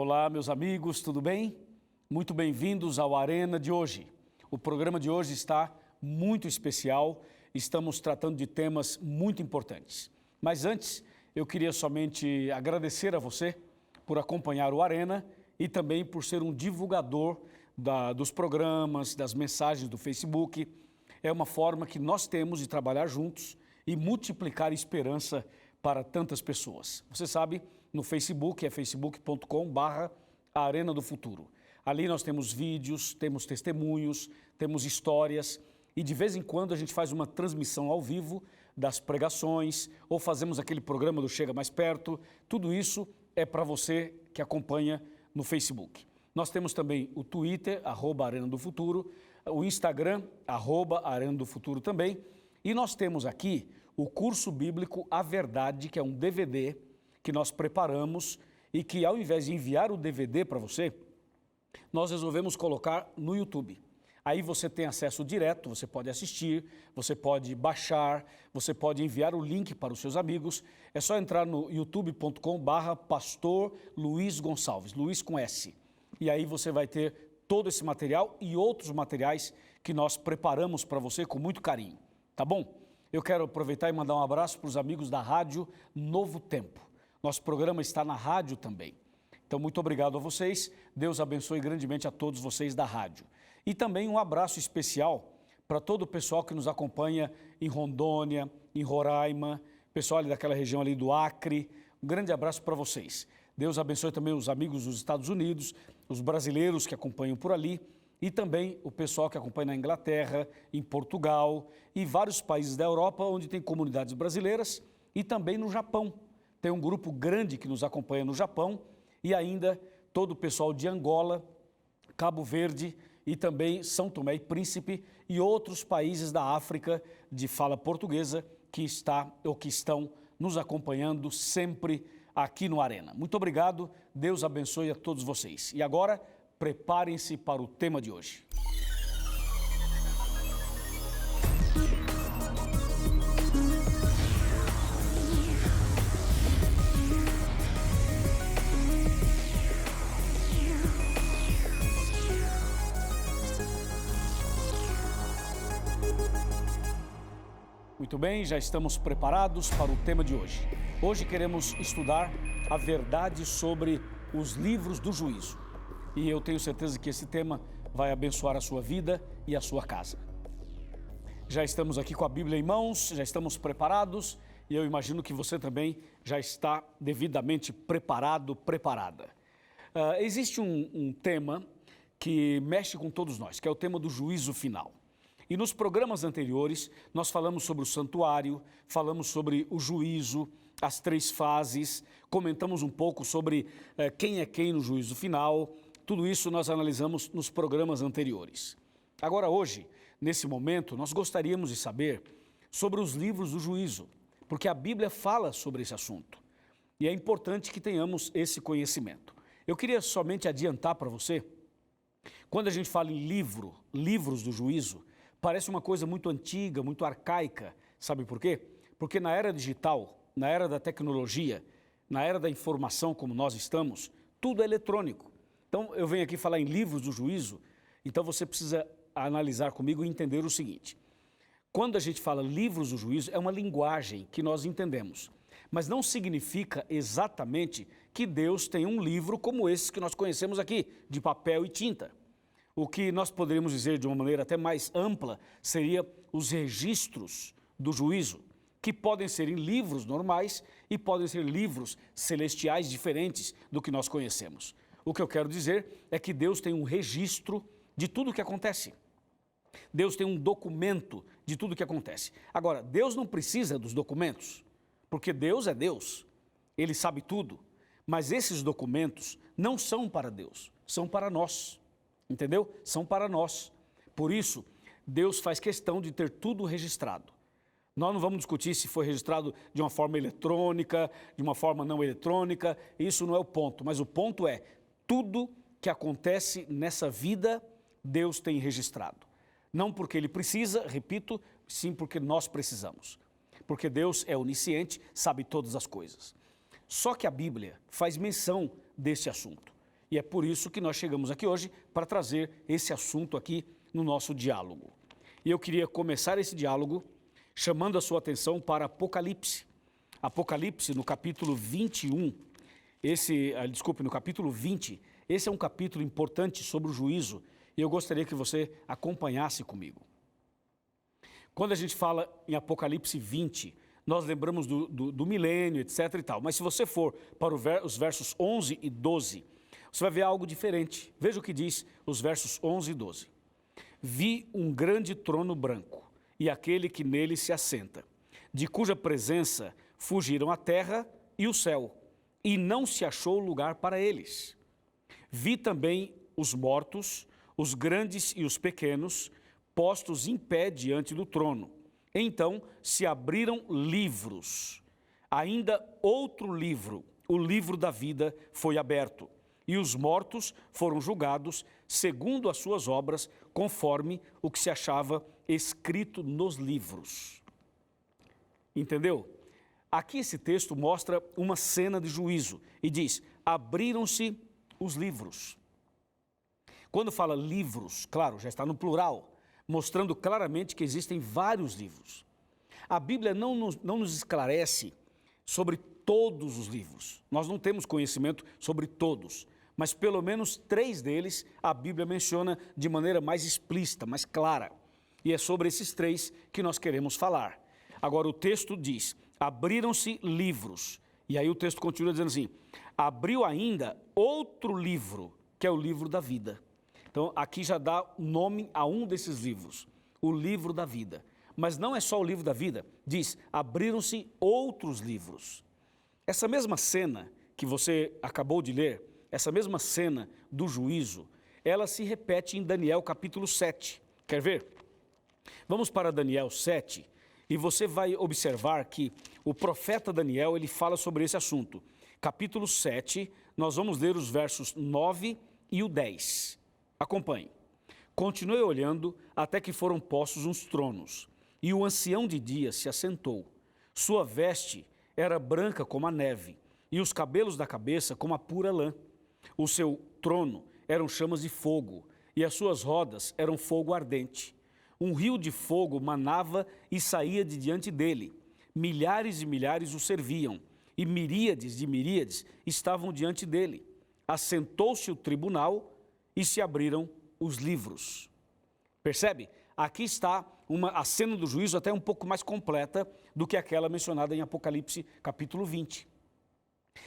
Olá, meus amigos, tudo bem? Muito bem-vindos ao Arena de hoje. O programa de hoje está muito especial, estamos tratando de temas muito importantes. Mas antes, eu queria somente agradecer a você por acompanhar o Arena e também por ser um divulgador dos programas, das mensagens do Facebook. É uma forma que nós temos de trabalhar juntos e multiplicar esperança para tantas pessoas. Você sabe, no Facebook é facebook.com/Arena do Futuro. Ali nós temos vídeos, temos testemunhos, temos histórias e de vez em quando a gente faz uma transmissão ao vivo das pregações ou fazemos aquele programa do Chega Mais Perto. Tudo isso é para você que acompanha no Facebook. Nós temos também o Twitter, @Arena do Futuro, o Instagram, @Arena do Futuro também. E nós temos aqui o curso bíblico A Verdade, que é um DVD que nós preparamos e que ao invés de enviar o DVD para você, nós resolvemos colocar no YouTube. Aí você tem acesso direto, você pode assistir, você pode baixar, você pode enviar o link para os seus amigos. É só entrar no youtube.com/Pastor Luiz Gonçalves, Luiz com S. E aí você vai ter todo esse material e outros materiais que nós preparamos para você com muito carinho, tá bom? Eu quero aproveitar e mandar um abraço para os amigos da Rádio Novo Tempo. Nosso programa está na rádio também. Então, muito obrigado a vocês. Deus abençoe grandemente a todos vocês da rádio. E também um abraço especial para todo o pessoal que nos acompanha em Rondônia, em Roraima, pessoal ali daquela região ali do Acre. Um grande abraço para vocês. Deus abençoe também os amigos dos Estados Unidos, os brasileiros que acompanham por ali e também o pessoal que acompanha na Inglaterra, em Portugal e vários países da Europa onde tem comunidades brasileiras e também no Japão. Tem um grupo grande que nos acompanha no Japão e ainda todo o pessoal de Angola, Cabo Verde e também São Tomé e Príncipe e outros países da África de fala portuguesa que estão nos acompanhando sempre aqui no Arena. Muito obrigado, Deus abençoe a todos vocês. E agora, preparem-se para o tema de hoje. Muito bem, já estamos preparados para o tema de hoje. Hoje queremos estudar a verdade sobre os livros do juízo. E eu tenho certeza que esse tema vai abençoar a sua vida e a sua casa. Já estamos aqui com a Bíblia em mãos, já estamos preparados e eu imagino que você também já está devidamente preparado, preparada. Existe um tema que mexe com todos nós, que é o tema do juízo final. E nos programas anteriores, nós falamos sobre o santuário, falamos sobre o juízo, as 3 fases, comentamos um pouco sobre quem é quem no juízo final. Tudo isso nós analisamos nos programas anteriores. Agora, hoje, nesse momento, nós gostaríamos de saber sobre os livros do juízo, porque a Bíblia fala sobre esse assunto. E é importante que tenhamos esse conhecimento. Eu queria somente adiantar para você, quando a gente fala em livros do juízo, parece uma coisa muito antiga, muito arcaica. Sabe por quê? Porque na era digital, na era da tecnologia, na era da informação como nós estamos, tudo é eletrônico. Então, eu venho aqui falar em livros do juízo, então você precisa analisar comigo e entender o seguinte. Quando a gente fala livros do juízo, é uma linguagem que nós entendemos, mas não significa exatamente que Deus tem um livro como esse que nós conhecemos aqui, de papel e tinta. O que nós poderíamos dizer de uma maneira até mais ampla seria os registros do juízo, que podem ser em livros normais e podem ser livros celestiais diferentes do que nós conhecemos. O que eu quero dizer é que Deus tem um registro de tudo o que acontece. Deus tem um documento de tudo o que acontece. Agora, Deus não precisa dos documentos, porque Deus é Deus, Ele sabe tudo, mas esses documentos não são para Deus, são para nós. Entendeu? São para nós. Por isso, Deus faz questão de ter tudo registrado. Nós não vamos discutir se foi registrado de uma forma eletrônica, de uma forma não eletrônica, isso não é o ponto. Mas o ponto é, tudo que acontece nessa vida, Deus tem registrado. Não porque Ele precisa, repito, sim porque nós precisamos. Porque Deus é onisciente, sabe todas as coisas. Só que a Bíblia faz menção desse assunto. E é por isso que nós chegamos aqui hoje para trazer esse assunto aqui no nosso diálogo. E eu queria começar esse diálogo chamando a sua atenção para Apocalipse. Apocalipse, no capítulo 21, no capítulo 20, esse é um capítulo importante sobre o juízo e eu gostaria que você acompanhasse comigo. Quando a gente fala em Apocalipse 20, nós lembramos do milênio, etc. e tal. Mas se você for para os versos 11 e 12, você vai ver algo diferente. Veja o que diz os versos 11 e 12. Vi um grande trono branco e aquele que nele se assenta, de cuja presença fugiram a terra e o céu, e não se achou lugar para eles. Vi também os mortos, os grandes e os pequenos, postos em pé diante do trono. Então se abriram livros. Ainda outro livro, o livro da vida, foi aberto. E os mortos foram julgados segundo as suas obras, conforme o que se achava escrito nos livros. Entendeu? Aqui esse texto mostra uma cena de juízo e diz: abriram-se os livros. Quando fala livros, claro, já está no plural, mostrando claramente que existem vários livros. A Bíblia não nos esclarece sobre todos os livros. Nós não temos conhecimento sobre todos, mas pelo menos 3 deles a Bíblia menciona de maneira mais explícita, mais clara. E é sobre esses 3 que nós queremos falar. Agora o texto diz: abriram-se livros. E aí o texto continua dizendo assim: abriu ainda outro livro, que é o livro da vida. Então aqui já dá nome a um desses livros, o livro da vida. Mas não é só o livro da vida, diz: abriram-se outros livros. Essa mesma cena que você acabou de ler, essa mesma cena do juízo, ela se repete em Daniel capítulo 7. Quer ver? Vamos para Daniel 7 e você vai observar que o profeta Daniel, ele fala sobre esse assunto. Capítulo 7, nós vamos ler os versos 9 e o 10. Acompanhe. Continuei olhando até que foram postos uns tronos, e o ancião de dias se assentou. Sua veste era branca como a neve, e os cabelos da cabeça como a pura lã. O seu trono eram chamas de fogo, e as suas rodas eram fogo ardente. Um rio de fogo manava e saía de diante dele. Milhares e milhares o serviam, e miríades de miríades estavam diante dele. Assentou-se o tribunal e se abriram os livros. Percebe? Aqui está a cena do juízo até um pouco mais completa do que aquela mencionada em Apocalipse capítulo 20.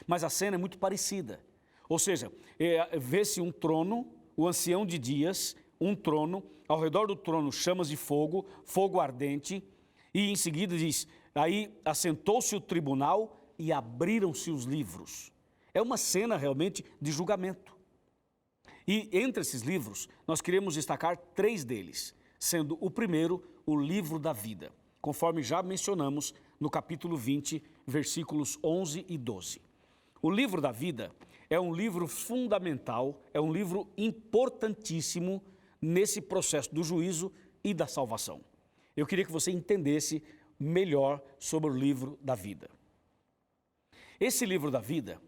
Mas a cena é muito parecida. Ou seja, vê-se um trono, o ancião de dias, um trono, ao redor do trono chamas de fogo, fogo ardente, e em seguida diz: aí assentou-se o tribunal e abriram-se os livros. É uma cena realmente de julgamento. E entre esses livros, nós queremos destacar 3 deles, sendo o primeiro o livro da vida, conforme já mencionamos no capítulo 20, versículos 11 e 12. O livro da vida é um livro fundamental, é um livro importantíssimo nesse processo do juízo e da salvação. Eu queria que você entendesse melhor sobre o livro da vida. Esse livro da vida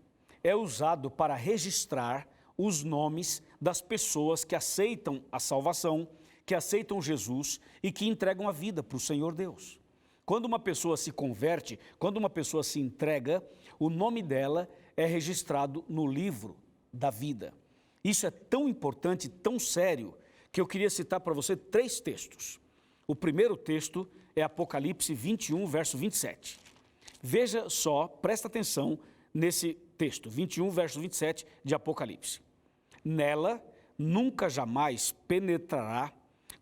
é usado para registrar os nomes das pessoas que aceitam a salvação, que aceitam Jesus e que entregam a vida para o Senhor Deus. Quando uma pessoa se converte, quando uma pessoa se entrega, o nome dela é registrado no livro da vida. Isso é tão importante, tão sério, que eu queria citar para você 3 textos. O primeiro texto é Apocalipse 21, verso 27. Veja só, presta atenção nesse texto, 21, verso 27 de Apocalipse. Nela nunca jamais penetrará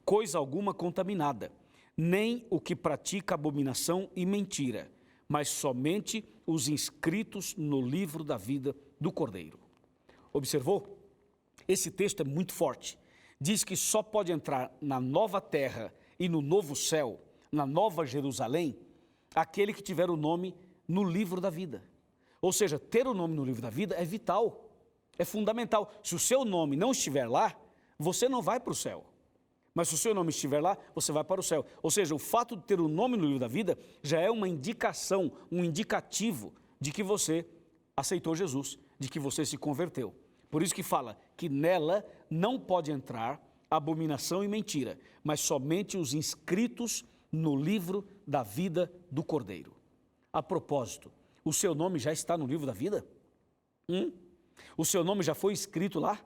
coisa alguma contaminada, nem o que pratica abominação e mentira, mas somente os inscritos no livro da vida do Cordeiro. Observou? Esse texto é muito forte. Diz que só pode entrar na nova terra e no novo céu, na nova Jerusalém, aquele que tiver o nome no livro da vida. Ou seja, ter o nome no livro da vida é vital, é fundamental. Se o seu nome não estiver lá, você não vai para o céu. Mas se o seu nome estiver lá, você vai para o céu. Ou seja, o fato de ter o nome no livro da vida já é uma indicação, um indicativo de que você aceitou Jesus, de que você se converteu. Por isso que fala que nela não pode entrar abominação e mentira, mas somente os inscritos no livro da vida do Cordeiro. A propósito, o seu nome já está no livro da vida? O seu nome já foi escrito lá?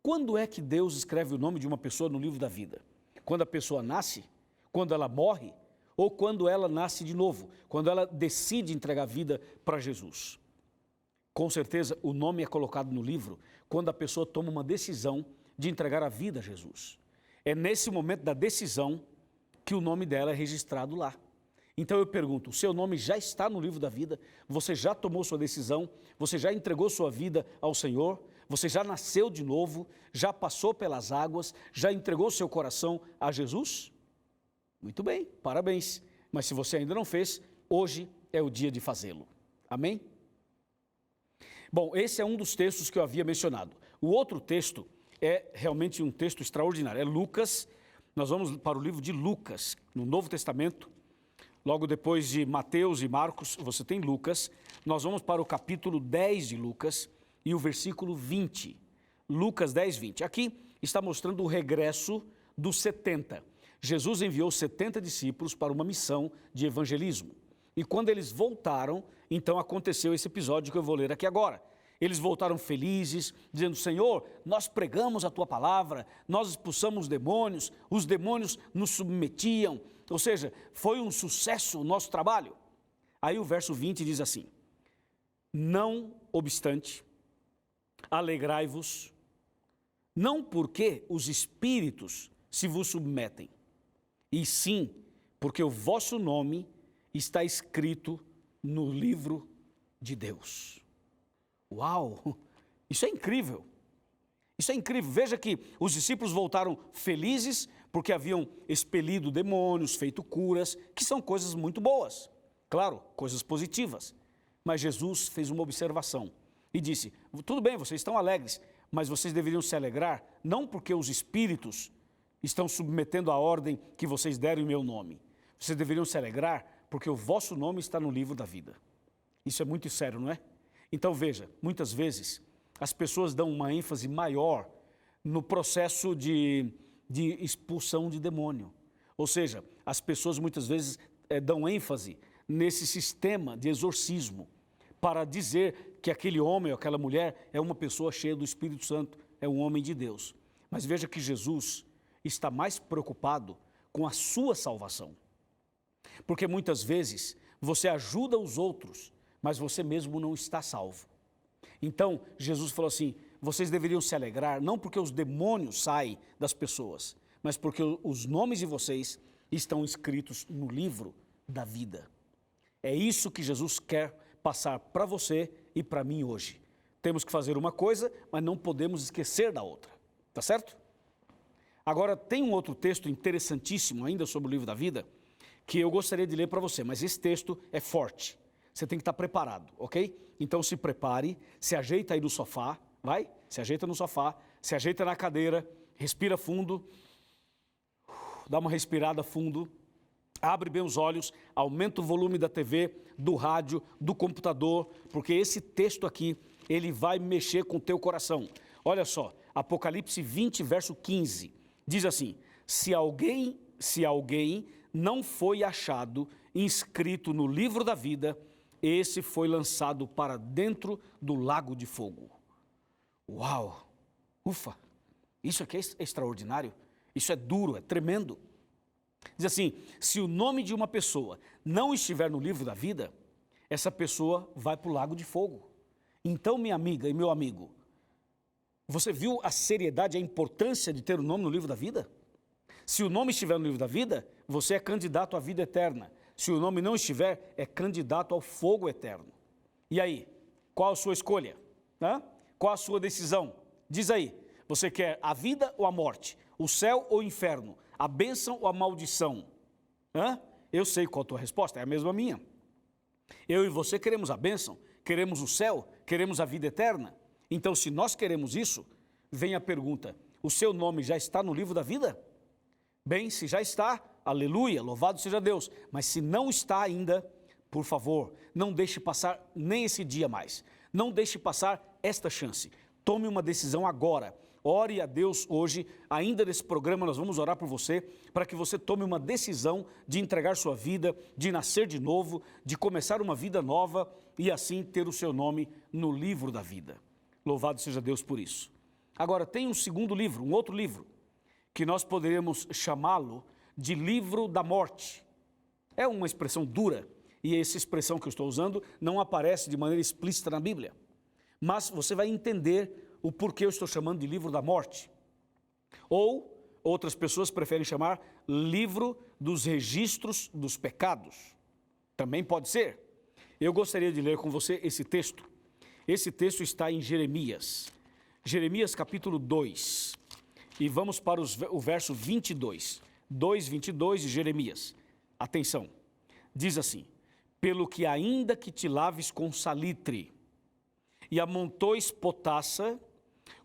Quando é que Deus escreve o nome de uma pessoa no livro da vida? Quando a pessoa nasce? Quando ela morre? Ou quando ela nasce de novo? Quando ela decide entregar a vida para Jesus? Com certeza, o nome é colocado no livro quando a pessoa toma uma decisão de entregar a vida a Jesus. É nesse momento da decisão que o nome dela é registrado lá. Então eu pergunto, o seu nome já está no livro da vida? Você já tomou sua decisão? Você já entregou sua vida ao Senhor? Você já nasceu de novo? Já passou pelas águas? Já entregou seu coração a Jesus? Muito bem, parabéns. Mas se você ainda não fez, hoje é o dia de fazê-lo. Amém? Bom, esse é um dos textos que eu havia mencionado. O outro texto é realmente um texto extraordinário. É Lucas. Nós vamos para o livro de Lucas, no Novo Testamento. Logo depois de Mateus e Marcos, você tem Lucas. Nós vamos para o capítulo 10 de Lucas e o versículo 20. Lucas 10, 20. Aqui está mostrando o regresso dos 70. Jesus enviou 70 discípulos para uma missão de evangelismo. E quando eles voltaram, então aconteceu esse episódio que eu vou ler aqui agora. Eles voltaram felizes, dizendo, Senhor, nós pregamos a Tua palavra, nós expulsamos os demônios nos submetiam, ou seja, foi um sucesso o nosso trabalho. Aí o verso 20 diz assim, não obstante, alegrai-vos, não porque os espíritos se vos submetem, e sim porque o vosso nome está escrito no livro de Deus. Uau, isso é incrível, isso é incrível. Veja que os discípulos voltaram felizes porque haviam expelido demônios, feito curas, que são coisas muito boas, claro, coisas positivas. Mas Jesus fez uma observação e disse, tudo bem, vocês estão alegres, mas vocês deveriam se alegrar, não porque os espíritos estão submetendo a ordem que vocês deram em meu nome. Vocês deveriam se alegrar porque o vosso nome está no livro da vida. Isso é muito sério, não é? Então veja, muitas vezes as pessoas dão uma ênfase maior no processo de expulsão de demônio. Ou seja, as pessoas muitas vezes dão ênfase nesse sistema de exorcismo para dizer que aquele homem ou aquela mulher é uma pessoa cheia do Espírito Santo, é um homem de Deus. Mas veja que Jesus está mais preocupado com a sua salvação. Porque muitas vezes você ajuda os outros, mas você mesmo não está salvo. Então, Jesus falou assim, vocês deveriam se alegrar, não porque os demônios saem das pessoas, mas porque os nomes de vocês estão escritos no livro da vida. É isso que Jesus quer passar para você e para mim hoje. Temos que fazer uma coisa, mas não podemos esquecer da outra. Tá certo? Agora, tem um outro texto interessantíssimo ainda sobre o livro da vida, que eu gostaria de ler para você, mas esse texto é forte. Você tem que estar preparado, ok? Então se prepare, se ajeita aí no sofá, vai? Se ajeita no sofá, se ajeita na cadeira, respira fundo, dá uma respirada fundo, abre bem os olhos, aumenta o volume da TV, do rádio, do computador, porque esse texto aqui, ele vai mexer com o teu coração. Olha só, Apocalipse 20, verso 15, diz assim, se alguém não foi achado inscrito no livro da vida, esse foi lançado para dentro do lago de fogo. Uau! Ufa! Isso aqui é extraordinário, isso é duro, é tremendo. Diz assim, se o nome de uma pessoa não estiver no livro da vida, essa pessoa vai para o lago de fogo. Então, minha amiga e meu amigo, você viu a seriedade, a importância de ter o nome no livro da vida? Se o nome estiver no livro da vida, você é candidato à vida eterna. Se o nome não estiver, é candidato ao fogo eterno. E aí, qual a sua escolha? Qual a sua decisão? Diz aí, você quer a vida ou a morte? O céu ou o inferno? A bênção ou a maldição? Eu sei qual a tua resposta, é a mesma minha. Eu e você queremos a bênção, queremos o céu, queremos a vida eterna. Então, se nós queremos isso, vem a pergunta, o seu nome já está no livro da vida? Bem, se já está, aleluia, louvado seja Deus. Mas se não está ainda, por favor, não deixe passar nem esse dia mais. Não deixe passar esta chance. Tome uma decisão agora. Ore a Deus hoje, ainda nesse programa nós vamos orar por você, para que você tome uma decisão de entregar sua vida, de nascer de novo, de começar uma vida nova e assim ter o seu nome no livro da vida. Louvado seja Deus por isso. Agora, tem um segundo livro, um outro livro, que nós poderíamos chamá-lo de livro da morte. É uma expressão dura, e essa expressão que eu estou usando não aparece de maneira explícita na Bíblia. Mas você vai entender o porquê eu estou chamando de livro da morte. Ou, outras pessoas preferem chamar livro dos registros dos pecados. Também pode ser. Eu gostaria de ler com você esse texto. Esse texto está em Jeremias. Jeremias capítulo 2. E vamos para o verso 22. 2:22 de Jeremias. Atenção. Diz assim: pelo que ainda que te laves com salitre e amontoes potassa,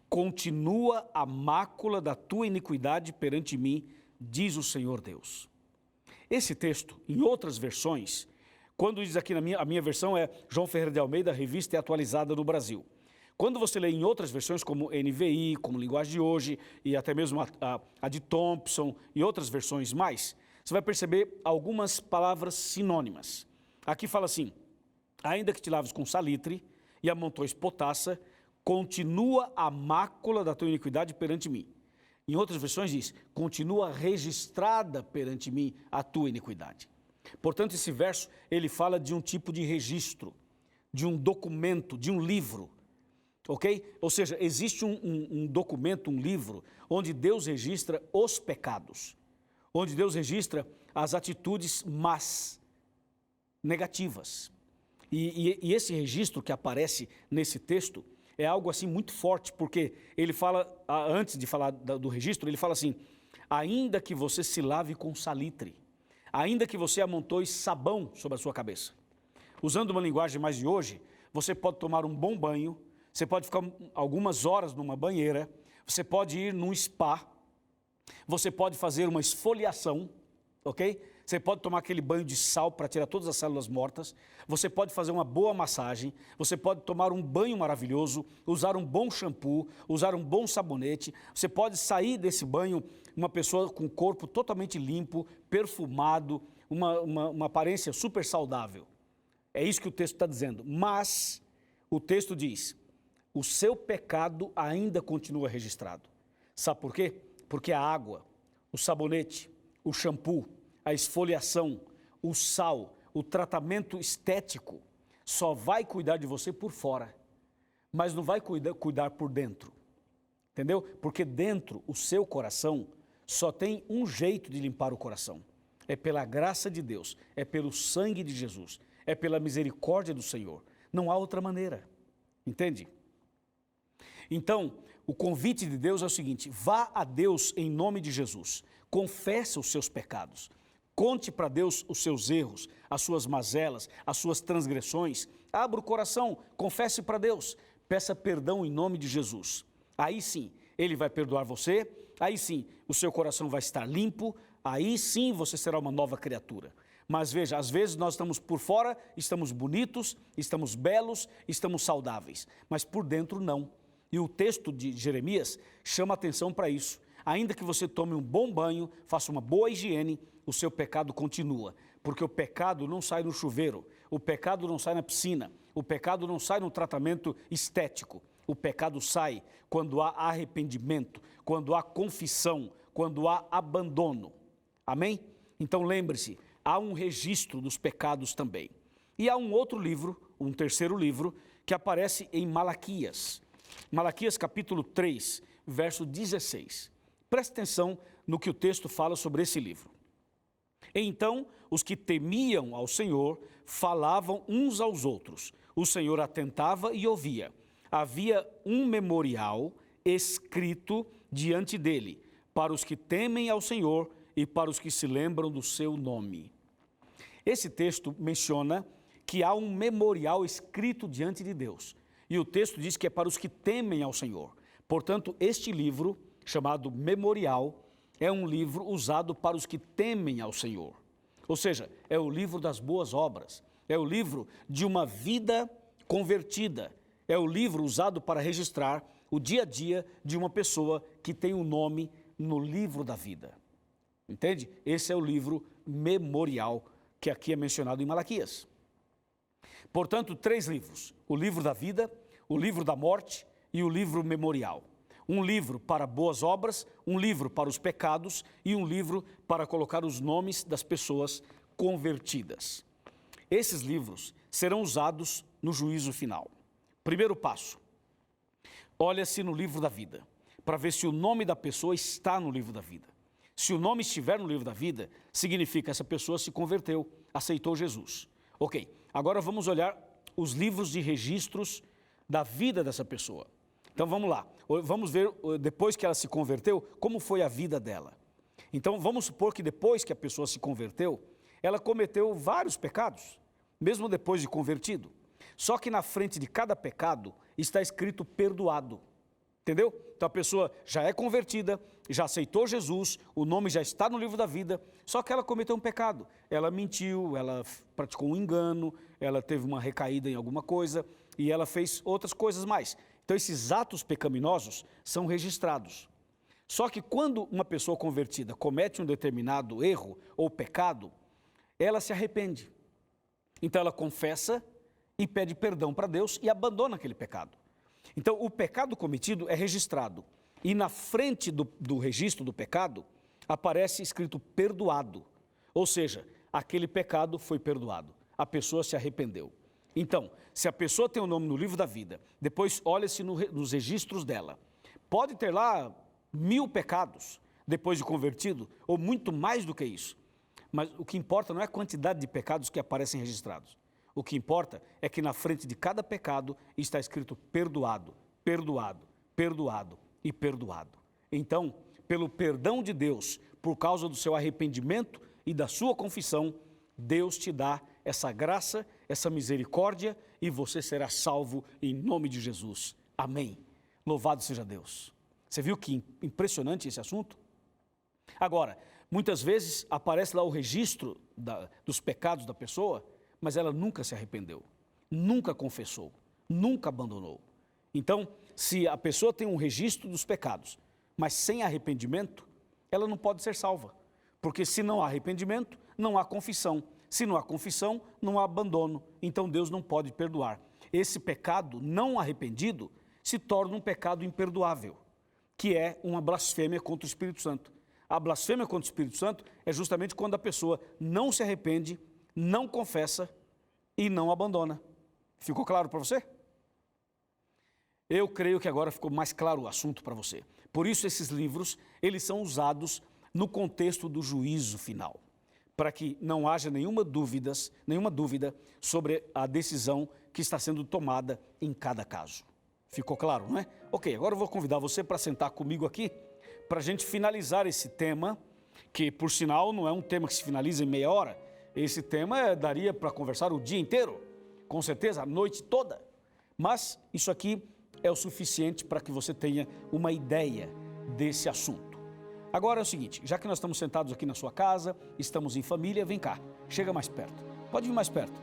continua a mácula da tua iniquidade perante mim, diz o Senhor Deus. Esse texto, em outras versões, quando diz aqui a minha versão é João Ferreira de Almeida, revista e atualizada no Brasil. Quando você lê em outras versões, como NVI, como Linguagem de Hoje, e até mesmo a de Thompson e outras versões mais, você vai perceber algumas palavras sinônimas. Aqui fala assim: ainda que te laves com salitre e amontoes potassa, continua a mácula da tua iniquidade perante mim. Em outras versões diz, continua registrada perante mim a tua iniquidade. Portanto, esse verso, ele fala de um tipo de registro, de um documento, de um livro, ok? Ou seja, existe um documento, um livro, onde Deus registra os pecados, onde Deus registra as atitudes más, negativas. E esse registro que aparece nesse texto é algo assim muito forte, porque ele fala, antes de falar do registro, ele fala assim: ainda que você se lave com salitre, ainda que você amontoe sabão sobre a sua cabeça. Usando uma linguagem mais de hoje, você pode tomar um bom banho, você pode ficar algumas horas numa banheira, você pode ir num spa, você pode fazer uma esfoliação, ok? Você pode tomar aquele banho de sal para tirar todas as células mortas, você pode fazer uma boa massagem, você pode tomar um banho maravilhoso, usar um bom shampoo, usar um bom sabonete, você pode sair desse banho uma pessoa com o corpo totalmente limpo, perfumado, uma aparência super saudável. É isso que o texto está dizendo. Mas o texto diz, o seu pecado ainda continua registrado. Sabe por quê? Porque a água, o sabonete, o shampoo, a esfoliação, o sal, o tratamento estético, só vai cuidar de você por fora, mas não vai cuidar por dentro, entendeu? Porque dentro, o seu coração, só tem um jeito de limpar o coração, é pela graça de Deus, é pelo sangue de Jesus, é pela misericórdia do Senhor, não há outra maneira, entende? Então, o convite de Deus é o seguinte: vá a Deus em nome de Jesus, confesse os seus pecados, conte para Deus os seus erros, as suas mazelas, as suas transgressões. Abra o coração, confesse para Deus, peça perdão em nome de Jesus. Aí sim, Ele vai perdoar você, aí sim, o seu coração vai estar limpo, aí sim você será uma nova criatura. Mas veja, às vezes nós estamos por fora, estamos bonitos, estamos belos, estamos saudáveis, mas por dentro não. E o texto de Jeremias chama atenção para isso. Ainda que você tome um bom banho, faça uma boa higiene, o seu pecado continua, porque o pecado não sai no chuveiro, o pecado não sai na piscina, o pecado não sai no tratamento estético, o pecado sai quando há arrependimento, quando há confissão, quando há abandono. Amém? Então lembre-se, há um registro dos pecados também. E há um outro livro, um terceiro livro, que aparece em Malaquias. Malaquias capítulo 3, verso 16. Preste atenção no que o texto fala sobre esse livro. Então, os que temiam ao Senhor falavam uns aos outros. O Senhor atentava e ouvia. Havia um memorial escrito diante dele, para os que temem ao Senhor e para os que se lembram do seu nome. Esse texto menciona que há um memorial escrito diante de Deus. E o texto diz que é para os que temem ao Senhor. Portanto, este livro, chamado Memorial, é um livro usado para os que temem ao Senhor. Ou seja, é o livro das boas obras, é o livro de uma vida convertida, é o livro usado para registrar o dia a dia de uma pessoa que tem um nome no livro da vida. Entende? Esse é o livro memorial que aqui é mencionado em Malaquias. Portanto, 3 livros: o livro da vida, o livro da morte e o livro memorial. Um livro para boas obras, um livro para os pecados e um livro para colocar os nomes das pessoas convertidas. Esses livros serão usados no juízo final. Primeiro passo: olha-se no livro da vida, para ver se o nome da pessoa está no livro da vida. Se o nome estiver no livro da vida, significa que essa pessoa se converteu, aceitou Jesus. Ok, agora vamos olhar os livros de registros da vida dessa pessoa. Então vamos lá, vamos ver depois que ela se converteu, como foi a vida dela. Então vamos supor que depois que a pessoa se converteu, ela cometeu vários pecados, mesmo depois de convertido. Só que na frente de cada pecado está escrito perdoado, entendeu? Então a pessoa já é convertida, já aceitou Jesus, o nome já está no livro da vida, só que ela cometeu um pecado. Ela mentiu, ela praticou um engano, ela teve uma recaída em alguma coisa e ela fez outras coisas mais. Então esses atos pecaminosos são registrados. Só que quando uma pessoa convertida comete um determinado erro ou pecado, ela se arrepende. Então ela confessa e pede perdão para Deus e abandona aquele pecado. Então o pecado cometido é registrado e na frente do registro do pecado aparece escrito perdoado. Ou seja, aquele pecado foi perdoado, a pessoa se arrependeu. Então, se a pessoa tem o nome no livro da vida, depois olha-se nos registros dela. Pode ter lá 1000 pecados depois de convertido, ou muito mais do que isso. Mas o que importa não é a quantidade de pecados que aparecem registrados. O que importa é que na frente de cada pecado está escrito perdoado, perdoado, perdoado e perdoado. Então, pelo perdão de Deus, por causa do seu arrependimento e da sua confissão, Deus te dá essa graça, essa misericórdia e você será salvo em nome de Jesus. Amém. Louvado seja Deus. Você viu que impressionante esse assunto? Agora, muitas vezes aparece lá o registro dos pecados da pessoa, mas ela nunca se arrependeu, nunca confessou, nunca abandonou. Então, se a pessoa tem um registro dos pecados, mas sem arrependimento, ela não pode ser salva. Porque se não há arrependimento, não há confissão. Se não há confissão, não há abandono. Então Deus não pode perdoar. Esse pecado não arrependido se torna um pecado imperdoável, que é uma blasfêmia contra o Espírito Santo. A blasfêmia contra o Espírito Santo é justamente quando a pessoa não se arrepende, não confessa e não abandona. Ficou claro para você? Eu creio que agora ficou mais claro o assunto para você. Por isso esses livros, eles são usados no contexto do juízo final, para que não haja nenhuma dúvida sobre a decisão que está sendo tomada em cada caso. Ficou claro, não é? Ok, agora eu vou convidar você para sentar comigo aqui, para a gente finalizar esse tema, que por sinal não é um tema que se finaliza em meia hora. Esse tema daria para conversar o dia inteiro, com certeza, a noite toda. Mas isso aqui é o suficiente para que você tenha uma ideia desse assunto. Agora é o seguinte, já que nós estamos sentados aqui na sua casa, estamos em família, vem cá, chega mais perto. Pode vir mais perto,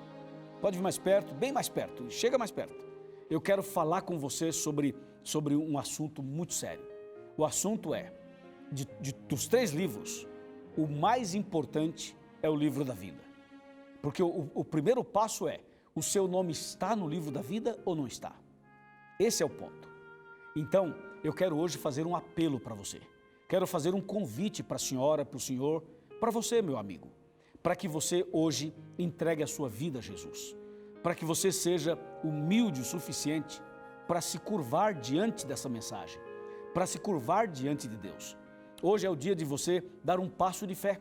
pode vir mais perto, bem mais perto, chega mais perto. Eu quero falar com você sobre um assunto muito sério. O assunto é, dos 3 livros, o mais importante é o livro da vida. Porque o primeiro passo é, o seu nome está no livro da vida ou não está? Esse é o ponto. Então, eu quero hoje fazer um apelo para você. Quero fazer um convite para a senhora, para o senhor, para você, meu amigo, para que você hoje entregue a sua vida a Jesus, para que você seja humilde o suficiente para se curvar diante dessa mensagem, para se curvar diante de Deus. Hoje é o dia de você dar um passo de fé.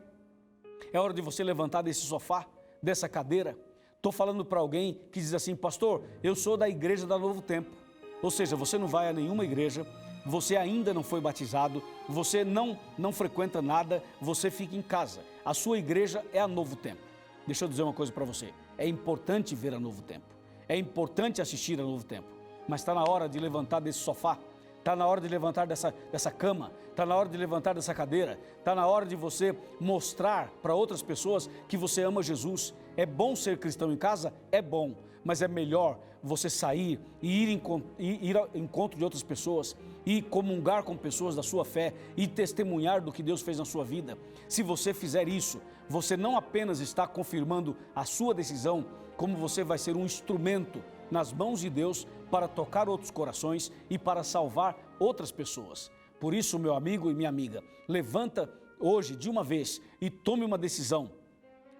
É hora de você levantar desse sofá, dessa cadeira. Estou falando para alguém que diz assim, pastor, eu sou da igreja da Novo Tempo. Ou seja, você não vai a nenhuma igreja, você ainda não foi batizado, você não frequenta nada, você fica em casa. A sua igreja é a Novo Tempo. Deixa eu dizer uma coisa para você, é importante ver a Novo Tempo, é importante assistir a Novo Tempo, mas está na hora de levantar desse sofá, está na hora de levantar dessa cama, está na hora de levantar dessa cadeira, está na hora de você mostrar para outras pessoas que você ama Jesus. É bom ser cristão em casa? É bom, mas é melhor você sair e ir ao encontro de outras pessoas e comungar com pessoas da sua fé e testemunhar do que Deus fez na sua vida. Se você fizer isso, você não apenas está confirmando a sua decisão, como você vai ser um instrumento nas mãos de Deus para tocar outros corações e para salvar outras pessoas. Por isso, meu amigo e minha amiga, levanta hoje de uma vez e tome uma decisão.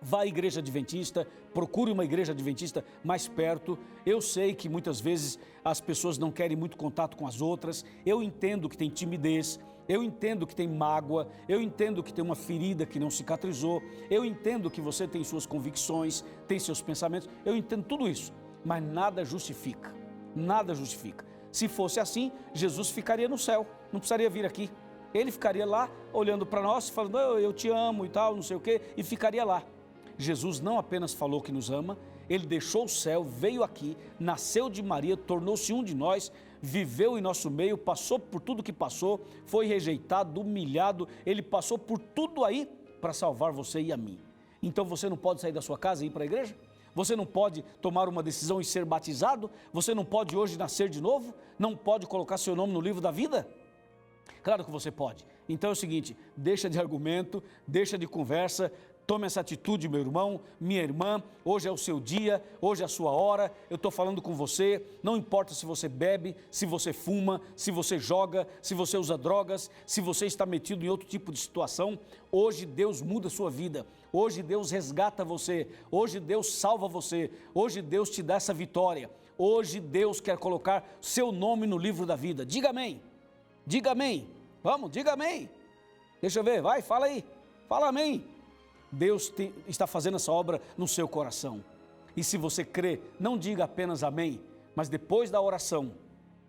Vá à igreja adventista, procure uma igreja adventista mais perto. Eu sei que muitas vezes as pessoas não querem muito contato com as outras. Eu entendo que tem timidez, eu entendo que tem mágoa, eu entendo que tem uma ferida que não cicatrizou, eu entendo que você tem suas convicções, tem seus pensamentos, eu entendo tudo isso, mas nada justifica, nada justifica. Se fosse assim, Jesus ficaria no céu, não precisaria vir aqui. Ele ficaria lá olhando para nós, falando, eu te amo e tal, não sei o quê, e ficaria lá. Jesus não apenas falou que nos ama, Ele deixou o céu, veio aqui, nasceu de Maria, tornou-se um de nós, viveu em nosso meio, passou por tudo que passou, foi rejeitado, humilhado, Ele passou por tudo aí para salvar você e a mim. Então você não pode sair da sua casa e ir para a igreja? Você não pode tomar uma decisão e ser batizado? Você não pode hoje nascer de novo? Não pode colocar seu nome no livro da vida? Claro que você pode. Então é o seguinte, deixa de argumento, deixa de conversa, tome essa atitude, meu irmão, minha irmã, hoje é o seu dia, hoje é a sua hora, eu estou falando com você, não importa se você bebe, se você fuma, se você joga, se você usa drogas, se você está metido em outro tipo de situação, hoje Deus muda a sua vida, hoje Deus resgata você, hoje Deus salva você, hoje Deus te dá essa vitória, hoje Deus quer colocar seu nome no livro da vida. Diga amém, vamos, diga amém, deixa eu ver, vai, fala aí, fala amém. Deus está fazendo essa obra no seu coração. E se você crê, não diga apenas amém, mas depois da oração,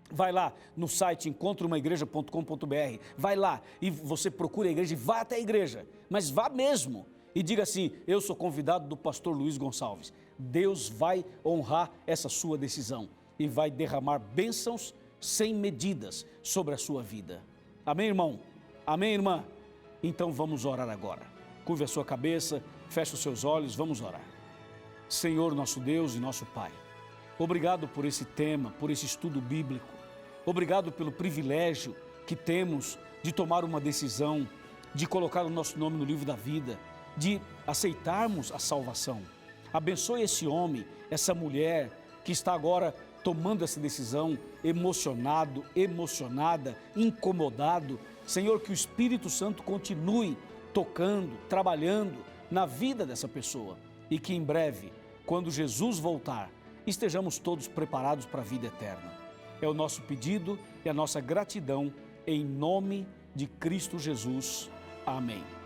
vai lá no site encontreumaigreja.com.br, vai lá e você procura a igreja e vá até a igreja, mas vá mesmo e diga assim, eu sou convidado do pastor Luiz Gonçalves. Deus vai honrar essa sua decisão e vai derramar bênçãos sem medidas sobre a sua vida. Amém, irmão? Amém, irmã? Então vamos orar agora. Curve a sua cabeça, feche os seus olhos, vamos orar. Senhor, nosso Deus e nosso Pai, obrigado por esse tema, por esse estudo bíblico. Obrigado pelo privilégio que temos de tomar uma decisão, de colocar o nosso nome no livro da vida, de aceitarmos a salvação. Abençoe esse homem, essa mulher que está agora tomando essa decisão, emocionado, emocionada, incomodado. Senhor, que o Espírito Santo continue tocando, trabalhando na vida dessa pessoa e que em breve, quando Jesus voltar, estejamos todos preparados para a vida eterna. É o nosso pedido e a nossa gratidão em nome de Cristo Jesus. Amém.